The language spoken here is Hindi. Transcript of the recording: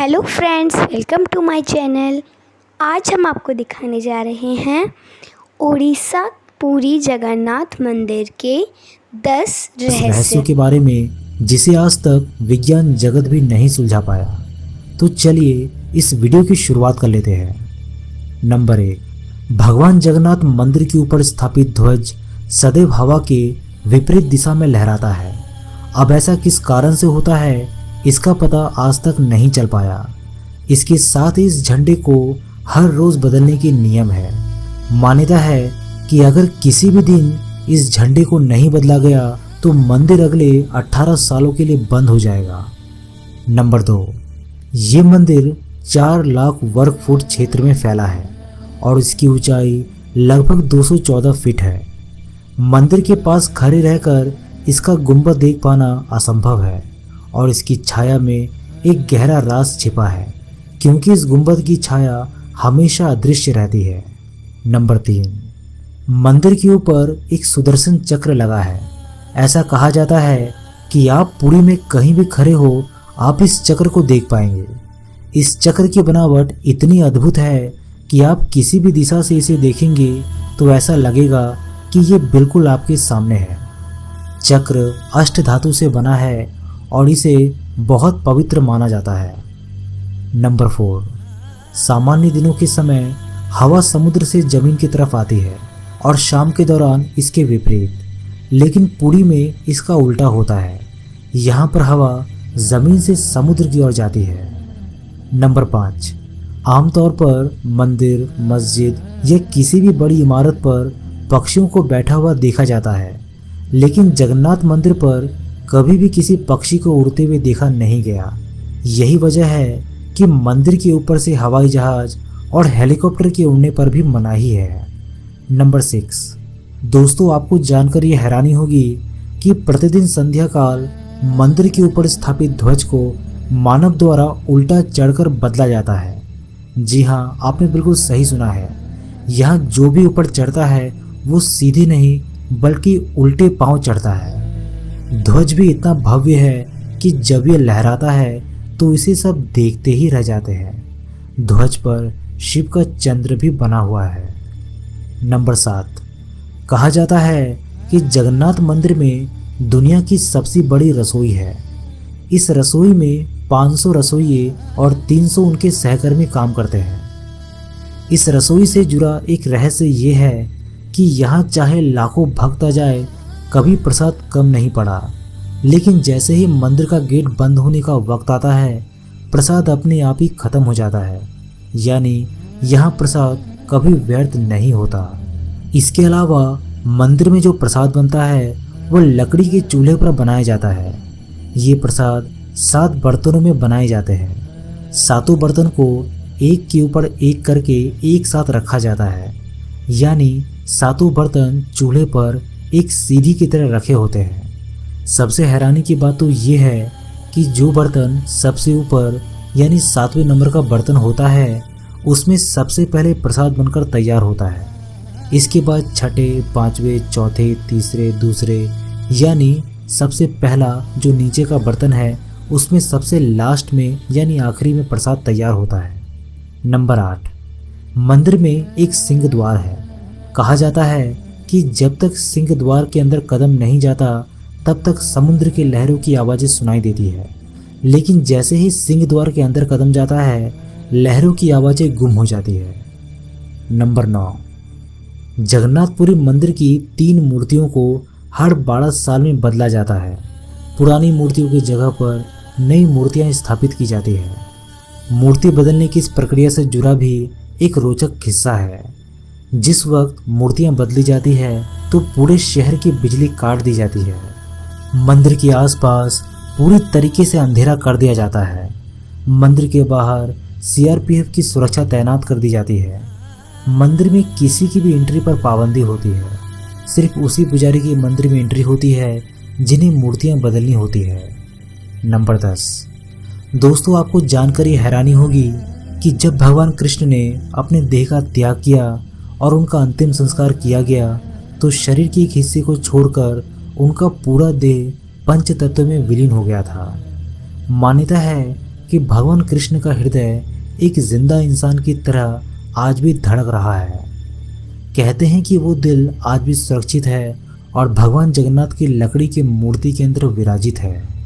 Hello friends, welcome to my channel. आज हम आपको दिखाने जा रहे हैं उड़ीसा पुरी जगन्नाथ मंदिर के 10 उस रहस्य। रहस्यों के बारे में जिसे आज तक विज्ञान जगत भी नहीं सुलझा पाया। तो चलिए इस वीडियो की शुरुआत कर लेते हैं। नंबर 1, भगवान जगन्नाथ मंदिर के ऊपर स्थापित ध्वज सदैव हवा के विपरीत दिशा में लहराता है। अब ऐसा किस कारण से होता है, इसका पता आज तक नहीं चल पाया। इसके साथ ही इस झंडे को हर रोज बदलने की नियम है। मान्यता है कि अगर किसी भी दिन इस झंडे को नहीं बदला गया तो मंदिर अगले 18 सालों के लिए बंद हो जाएगा। नंबर 2, ये मंदिर 4 लाख वर्ग फुट क्षेत्र में फैला है और इसकी ऊंचाई लगभग 214 फीट है। मंदिर के पास खड़े रहकर इसका गुंबद देख पाना असंभव है और इसकी छाया में एक गहरा राज छिपा है, क्योंकि इस गुंबद की छाया हमेशा अदृश्य रहती है। नंबर 3, मंदिर के ऊपर एक सुदर्शन चक्र लगा है। ऐसा कहा जाता है कि आप पुरी में कहीं भी खड़े हो, आप इस चक्र को देख पाएंगे। इस चक्र की बनावट इतनी अद्भुत है कि आप किसी भी दिशा से इसे देखेंगे तो ऐसा लगेगा कि ये बिल्कुल आपके सामने है। चक्र अष्ट धातु से बना है और इसे बहुत पवित्र माना जाता है। नंबर 4, सामान्य दिनों के समय हवा समुद्र से जमीन की तरफ आती है और शाम के दौरान इसके विपरीत। लेकिन पुरी में इसका उल्टा होता है। यहाँ पर हवा जमीन से समुद्र की ओर जाती है। नंबर 5, आमतौर पर मंदिर, मस्जिद या किसी भी बड़ी इमारत पर पक्षियों को बैठा हुआ देखा जाता है, लेकिन जगन्नाथ मंदिर पर कभी भी किसी पक्षी को उड़ते हुए देखा नहीं गया। यही वजह है कि मंदिर के ऊपर से हवाई जहाज और हेलीकॉप्टर के उड़ने पर भी मनाही है। नंबर 6, दोस्तों आपको जानकर ये हैरानी होगी कि प्रतिदिन संध्या काल मंदिर के ऊपर स्थापित ध्वज को मानव द्वारा उल्टा चढ़कर बदला जाता है। जी हाँ, आपने बिल्कुल सही सुना है। यहाँ जो भी ऊपर चढ़ता है वो सीधे नहीं बल्कि उल्टे पांव चढ़ता है। ध्वज भी इतना भव्य है कि जब ये लहराता है तो इसे सब देखते ही रह जाते हैं। ध्वज पर शिव का चंद्र भी बना हुआ है। नंबर 7, कहा जाता है कि जगन्नाथ मंदिर में दुनिया की सबसे बड़ी रसोई है। इस रसोई में 500 रसोइये और 300 उनके सहकर्मी काम करते हैं। इस रसोई से जुड़ा एक रहस्य ये है कि यहाँ चाहे लाखों भक्त आ जाए, कभी प्रसाद कम नहीं पड़ा। लेकिन जैसे ही मंदिर का गेट बंद होने का वक्त आता है, प्रसाद अपने आप ही खत्म हो जाता है। यानी यहाँ प्रसाद कभी व्यर्थ नहीं होता। इसके अलावा मंदिर में जो प्रसाद बनता है वो लकड़ी के चूल्हे पर बनाया जाता है। ये प्रसाद 7 बर्तनों में बनाए जाते हैं। 7 बर्तन को एक के ऊपर एक करके एक साथ रखा जाता है, यानी 7 बर्तन चूल्हे पर एक सीढ़ी की तरह रखे होते हैं। सबसे हैरानी की बात तो ये है कि जो बर्तन सबसे ऊपर यानी 7वें नंबर का बर्तन होता है, उसमें सबसे पहले प्रसाद बनकर तैयार होता है। इसके बाद छठे, 5वें, चौथे, तीसरे, दूसरे, यानी सबसे पहला जो नीचे का बर्तन है उसमें सबसे लास्ट में यानी आखिरी में प्रसाद तैयार होता है। नंबर 8, मंदिर में एक सिंह द्वार है। कहा जाता है कि जब तक सिंह द्वार के अंदर कदम नहीं जाता तब तक समुद्र की लहरों की आवाज़ें सुनाई देती है, लेकिन जैसे ही सिंह द्वार के अंदर कदम जाता है, लहरों की आवाज़ें गुम हो जाती है। नंबर 9, जगन्नाथपुरी मंदिर की 3 मूर्तियों को हर 12 साल में बदला जाता है। पुरानी मूर्तियों की जगह पर नई मूर्तियां स्थापित की जाती है। मूर्ति बदलने की इस प्रक्रिया से जुड़ा भी एक रोचक किस्सा है। जिस वक्त मूर्तियां बदली जाती है तो पूरे शहर की बिजली काट दी जाती है। मंदिर के आसपास पूरी तरीके से अंधेरा कर दिया जाता है। मंदिर के बाहर सीआरपीएफ की सुरक्षा तैनात कर दी जाती है। मंदिर में किसी की भी एंट्री पर पाबंदी होती है। सिर्फ उसी पुजारी की मंदिर में एंट्री होती है जिन्हें मूर्तियां बदलनी होती है। नंबर 10, दोस्तों आपको जानकर ये हैरानी होगी कि जब भगवान कृष्ण ने अपने देह का त्याग किया और उनका अंतिम संस्कार किया गया तो शरीर के एक हिस्से को छोड़कर उनका पूरा देह पंच तत्व में विलीन हो गया था। मान्यता है कि भगवान कृष्ण का हृदय एक जिंदा इंसान की तरह आज भी धड़क रहा है। कहते हैं कि वो दिल आज भी सुरक्षित है और भगवान जगन्नाथ की लकड़ी की मूर्ति के अंदर विराजित है।